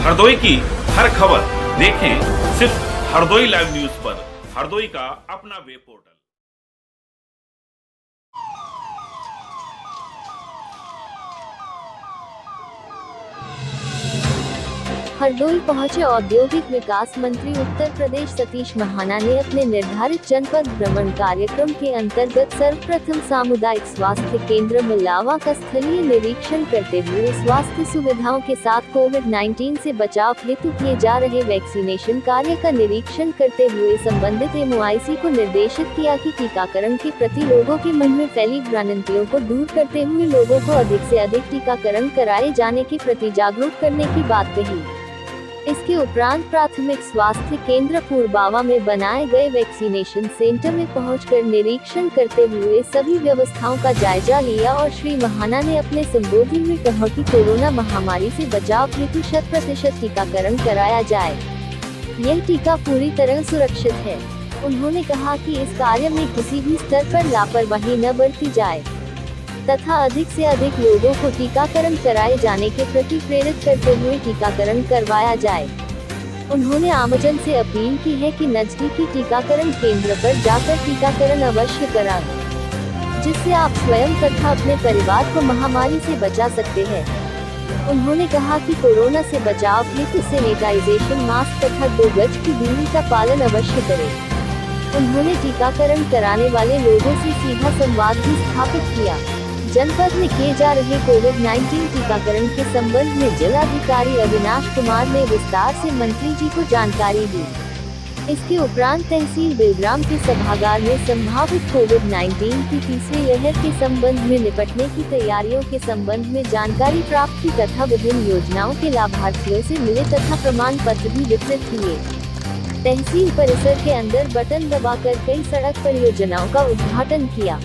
हरदोई की हर खबर देखें सिर्फ हरदोई लाइव न्यूज पर। हरदोई का अपना वेब पोर्टल। हरदोई पहुंचे औद्योगिक विकास मंत्री उत्तर प्रदेश सतीश महाना ने अपने निर्धारित जनपद भ्रमण कार्यक्रम के अंतर्गत सर्वप्रथम सामुदायिक स्वास्थ्य केंद्र मिलावा का स्थलीय निरीक्षण करते हुए स्वास्थ्य सुविधाओं के साथ कोविड-19 से बचाव हेतु किए जा रहे वैक्सीनेशन कार्य का निरीक्षण करते हुए संबंधित MOIC को निर्देशित किया कि टीकाकरण के प्रति लोगों के मन में फैली भ्रांतियों को दूर करते हुए लोगों को अधिक से अधिक टीकाकरण कराए जाने के प्रति जागरूक करने की बात कही। इसके उपरांत प्राथमिक स्वास्थ्य केंद्र पूर्वावा में बनाए गए वैक्सीनेशन सेंटर में पहुंचकर निरीक्षण करते हुए सभी व्यवस्थाओं का जायजा लिया और श्री महाना ने अपने संबोधन में कहा कि कोरोना महामारी से बचाव हेतु 100% टीकाकरण कराया जाए। यह टीका पूरी तरह सुरक्षित है। उन्होंने कहा कि इस कार्य में किसी भी स्तर पर लापरवाही न बरती जाए तथा अधिक से अधिक लोगों को टीकाकरण कराए जाने के प्रति प्रेरित करते हुए टीकाकरण करवाया जाए। उन्होंने आमजन से अपील की है कि नजदीकी टीकाकरण केंद्र पर जाकर टीकाकरण अवश्य कराएं, जिससे आप स्वयं तथा अपने परिवार को महामारी से बचा सकते हैं। उन्होंने कहा कि कोरोना से बचाव हेतु सैनिटाइजेशन, मास्क तथा 2 गज की दूरी का पालन अवश्य करें। उन्होंने टीकाकरण कराने वाले लोगों से सीधा संवाद भी स्थापित किया। जनपद में किए जा रहे कोविड-19 टीकाकरण के संबंध में जिलाधिकारी अविनाश कुमार ने विस्तार से मंत्री जी को जानकारी दी। इसके उपरांत तहसील बिलग्राम के सभागार में संभावित कोविड-19 की तीसरी लहर के संबंध में निपटने की तैयारियों के संबंध में जानकारी प्राप्त की तथा विभिन्न योजनाओं के लाभार्थियों से मिले तथा प्रमाण पत्र भी वितरित किए। तहसील परिसर के अंदर बटन दबाकर कई सड़क परियोजनाओं का उद्घाटन किया।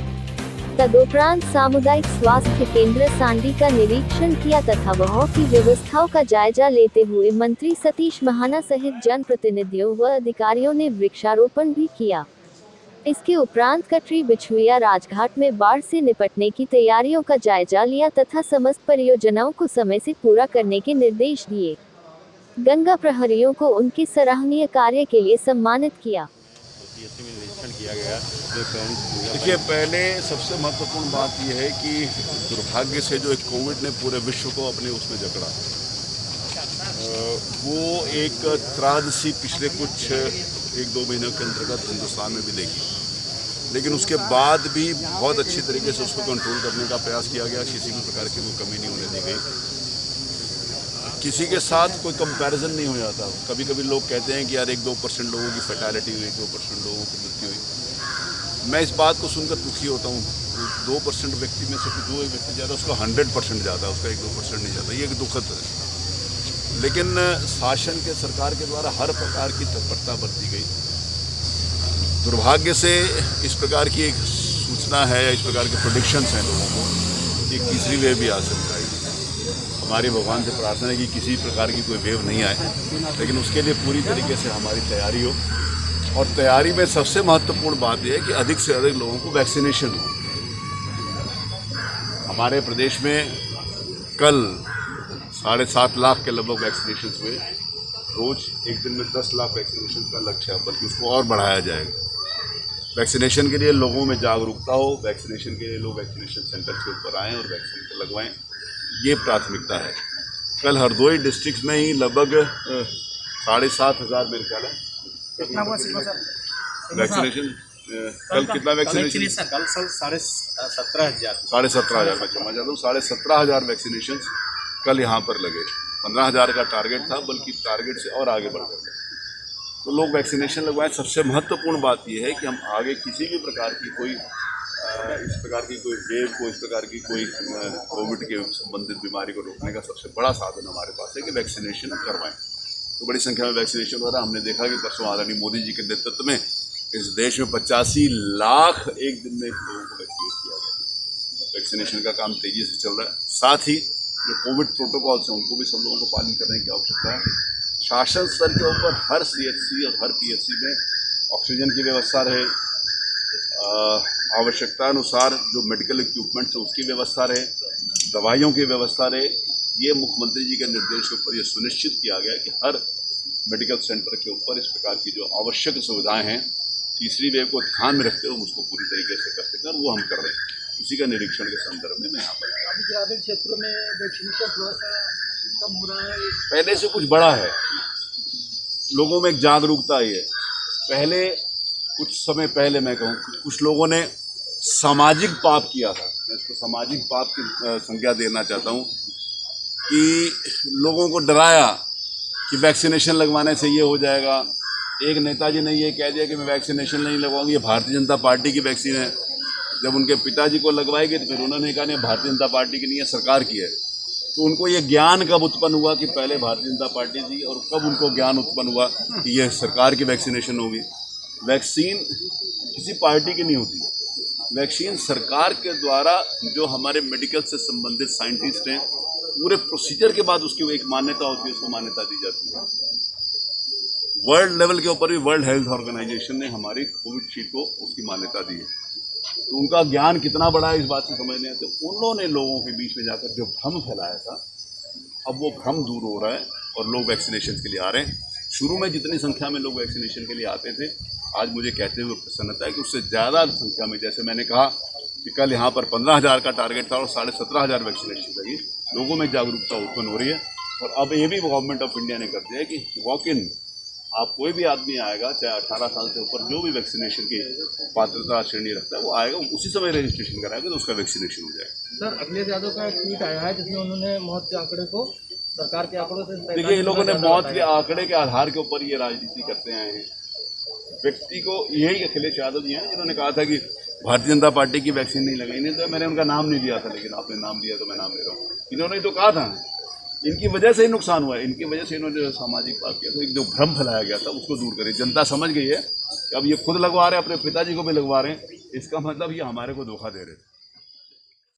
तदुपरांत सामुदायिक स्वास्थ्य केंद्र सांडी का निरीक्षण किया तथा वहां की व्यवस्थाओं का जायजा लेते हुए मंत्री सतीश महाना सहित जनप्रतिनिधियों व अधिकारियों ने वृक्षारोपण भी किया। इसके उपरांत कटरी बिछुइया राजघाट में बाढ़ से निपटने की तैयारियों का जायजा लिया तथा समस्त परियोजनाओं को समय से पूरा करने के निर्देश दिए। गंगा प्रहरियों को उनके सराहनीय कार्य के लिए सम्मानित किया। किया गया। देखिए, पहले सबसे महत्वपूर्ण बात यह है कि दुर्भाग्य से जो एक कोविड ने पूरे विश्व को अपने उसमें जकड़ा, वो एक त्रासदी पिछले कुछ 1-2 महीनों के अंतर्गत हिंदुस्तान में भी देखी, लेकिन उसके बाद भी बहुत अच्छी तरीके से उसको कंट्रोल करने का प्रयास किया गया। किसी भी प्रकार की कोई कमी नहीं होने दी गई। किसी के साथ कोई कंपैरिजन नहीं हो जाता। कभी कभी लोग कहते हैं कि यार 1-2% लोगों की फैटालिटी हुई, 2% लोगों की मृत्यु हुई। मैं इस बात को सुनकर दुखी होता हूँ। 2% व्यक्ति में से जो एक व्यक्ति जाता है उसका 100% जाता है, उसका 1-2% नहीं जाता। ये एक दुखद है। लेकिन शासन के, सरकार के द्वारा हर प्रकार की तत्परता बरती गई। दुर्भाग्य से इस प्रकार की एक सूचना है, इस प्रकार के प्रेडिक्शंस हैं लोगों को कि तीसरी वेव भी आ सकता है। हमारे भगवान से प्रार्थना है कि किसी प्रकार की कोई वेव नहीं आए, लेकिन उसके लिए पूरी तरीके से हमारी तैयारी हो। और तैयारी में सबसे महत्वपूर्ण बात यह है कि अधिक से अधिक लोगों को वैक्सीनेशन हो। हमारे प्रदेश में कल 7.5 लाख के लगभग वैक्सीनेशन हुए। रोज़ एक दिन में 10 लाख वैक्सीनेशन का लक्ष्य है, बल्कि उसको और बढ़ाया जाएगा। वैक्सीनेशन के लिए लोगों में जागरूकता हो, वैक्सीनेशन के लिए लोग वैक्सीनेशन सेंटर के ऊपर आएँ और वैक्सीन लगवाएँ, ये प्राथमिकता है। कल हरदोई डिस्ट्रिक्ट में ही लगभग 7,500 मेरे ख्याल है वैक्सीनेशन। कल कितना वैक्सीनेशन? कल 17,500 मैं क्षमा चाहता हूँ, 17,500 वैक्सीनेशन कल यहाँ पर लगे। 15,000 का टारगेट था, बल्कि टारगेट से और आगे बढ़ गए। तो लोग वैक्सीनेशन लगवाएं। सबसे महत्वपूर्ण बात यह है कि हम आगे किसी भी प्रकार की कोई इस प्रकार की कोई वेव को, इस प्रकार की कोई कोविड के संबंधित बीमारी को रोकने का सबसे बड़ा साधन हमारे पास है कि वैक्सीनेशन करवाएं। तो बड़ी संख्या में वैक्सीनेशन हो रहा है। हमने देखा कि परसों आदरणीय मोदी जी के नेतृत्व में इस देश में 85 लाख एक दिन में लोगों को वैक्सीनेट किया गया। वैक्सीनेशन का काम तेज़ी से चल रहा है। साथ ही जो कोविड प्रोटोकॉल्स हैं उनको भी सब लोगों को पालन करने की आवश्यकता है। शासन स्तर के ऊपर हर CHC और हर PHC में ऑक्सीजन की व्यवस्था रहे, आवश्यकता अनुसार जो मेडिकल इक्विपमेंट्स हैं उसकी व्यवस्था रहे, दवाइयों की व्यवस्था रहे। ये मुख्यमंत्री जी के निर्देश के ऊपर ये सुनिश्चित किया गया कि हर मेडिकल सेंटर के ऊपर इस प्रकार की जो आवश्यक सुविधाएं हैं तीसरी वेव को ध्यान में रखते हुए हम उसको पूरी तरीके से कर सकें, और वो हम कर रहे हैं। उसी का निरीक्षण के संदर्भ में मैं यहाँ पर आया। अभी ग्रामीण क्षेत्रों में वैक्सीनेशन थोड़ा सा कम हो रहा है। पहले से कुछ बड़ा है, लोगों में एक जागरूकता आई है। पहले कुछ समय पहले मैं कहूँ कुछ लोगों ने सामाजिक पाप किया था, मैं इसको सामाजिक पाप की संज्ञा देना चाहता हूँ, कि लोगों को डराया कि वैक्सीनेशन लगवाने से ये हो जाएगा। एक नेताजी ने ये कह दिया कि मैं वैक्सीनेशन नहीं लगवाऊंगी, ये भारतीय जनता पार्टी की वैक्सीन है। जब उनके पिताजी को लगवाई गई तो फिर उन्होंने कहा नहीं भारतीय जनता पार्टी की नहीं है, सरकार की है। तो उनको ये ज्ञान कब उत्पन्न हुआ कि पहले भारतीय जनता पार्टी थी, और कब उनको ज्ञान उत्पन्न हुआ कि ये सरकार की वैक्सीनेशन होगी। वैक्सीन किसी पार्टी की नहीं होती, वैक्सीन सरकार के द्वारा जो हमारे मेडिकल से संबंधित साइंटिस्ट हैं पूरे प्रोसीजर के बाद उसकी एक मान्यता होती है, उसको मान्यता दी जाती है। वर्ल्ड लेवल के ऊपर भी वर्ल्ड हेल्थ ऑर्गेनाइजेशन ने हमारी कोविशील्ड को उसकी मान्यता दी है। तो उनका ज्ञान कितना बड़ा है इस बात से समझने आते। उन्होंने लोगों के बीच में जाकर जो भ्रम फैलाया था, अब वो भ्रम दूर हो रहा है और लोग वैक्सीनेशन के लिए आ रहे हैं। शुरू में जितनी संख्या में लोग वैक्सीनेशन के लिए आते थे, आज मुझे कहते हुए प्रसन्नता है कि उससे ज़्यादा संख्या में, जैसे मैंने कहा कि कल यहाँ पर 15,000 का टारगेट था और 17,500 वैक्सीनेशन लगी, लोगों में जागरूकता उत्पन्न हो रही है। और अब ये भी गवर्नमेंट ऑफ इंडिया ने कर दिया है कि वॉक इन, आप कोई भी आदमी आएगा चाहे 18 साल से ऊपर जो भी वैक्सीनेशन की पात्रता श्रेणी रखता है वो आएगा, उसी समय रजिस्ट्रेशन कराएगा तो उसका वैक्सीनेशन हो जाएगा। सर, अखिलेश यादव का एक ट्वीट आया है जिसमें उन्होंने मौत के आंकड़े को सरकार के आंकड़ों से, देखिए ये लोगों ने मौत के आंकड़े के आधार के ऊपर ये राजनीति करते आए हैं। व्यक्ति को, यही अखिलेश यादव जी हैं जिन्होंने कहा था कि भारतीय जनता पार्टी की वैक्सीन नहीं लगाई, नहीं तो मैंने उनका नाम नहीं लिया था, लेकिन आपने नाम दिया तो मैं नाम ले रहा हूँ। इन्होंने तो कहा था, इनकी वजह से ही नुकसान हुआ है, इनकी वजह से इन्होंने जो सामाजिक पाप किया तो एक जो भ्रम फैलाया गया था उसको दूर करें। जनता समझ गई है कि अब ये खुद लगवा रहे हैं, अपने पिताजी को भी लगवा रहे हैं, इसका मतलब ये हमारे को धोखा दे रहे थे।